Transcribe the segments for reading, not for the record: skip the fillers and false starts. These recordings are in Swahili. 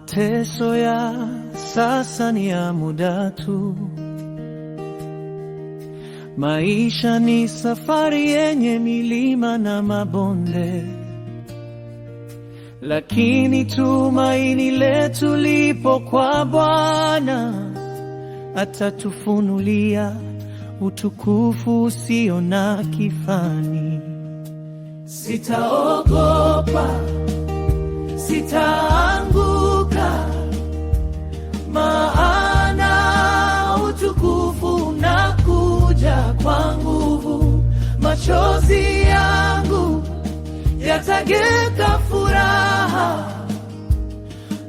Mateso ya sasa ni ya muda tu. Maisha ni safari yenye milima na mabonde, lakini tumaini letu lipo kwa Bwana. Atatufunulia utukufu usio na kifani. Sitaogopa, sitaanguka, maana utukufu unakuja kwa nguvu. Machozi yangu yatageuka furaha.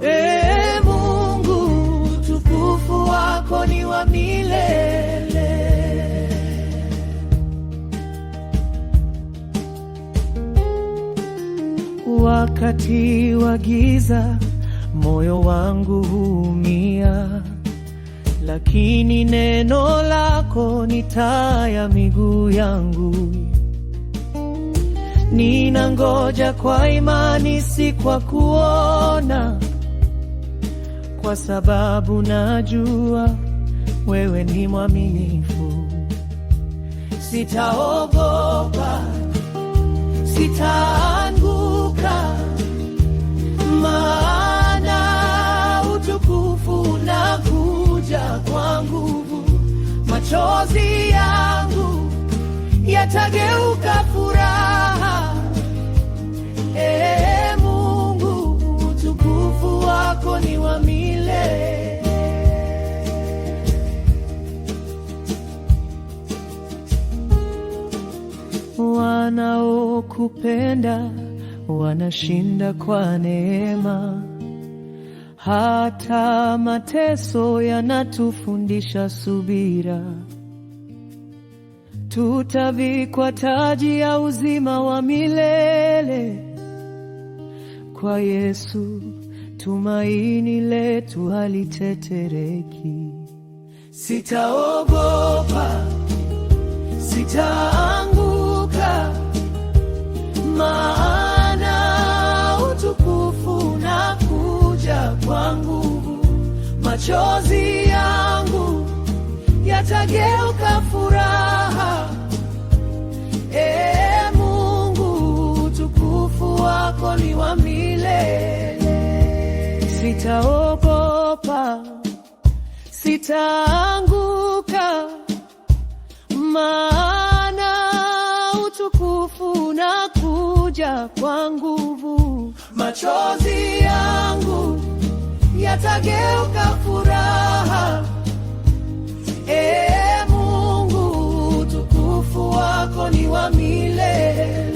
Ee Mungu, utukufu wako ni wa milele. Wakati wa giza moyo wangu huumia, lakini neno lako ni taa ya miguu yangu. Ninangoja kwa imani, si kwa kuona, kwa sababu najua wewe ni mwaminifu. Sitaogopa, sitaanguka, maana utukufu unakuja kwa nguvu. Machozi yangu yatageuka furaha. Ee Mungu, utukufu wako ni wa milele. Wanaokupenda wanashinda kwa neema. Hata mateso yanatufundisha subira. Tutavikwa taji ya uzima wa milele. Kwa Yesu tumaini letu halitetereki. Sitaogopa, sitaanguka, maana utukufu unakuja kwa nguvu. Machozi yangu yatageuka furaha. Ee Mungu, utukufu wako ni wa milele. Sitaogopa, sitaanguka, maana utukufu unakuja kwa nguvu. Machozi yangu yatageuka furaha. Ee Mungu, utukufu wako ni wa milele.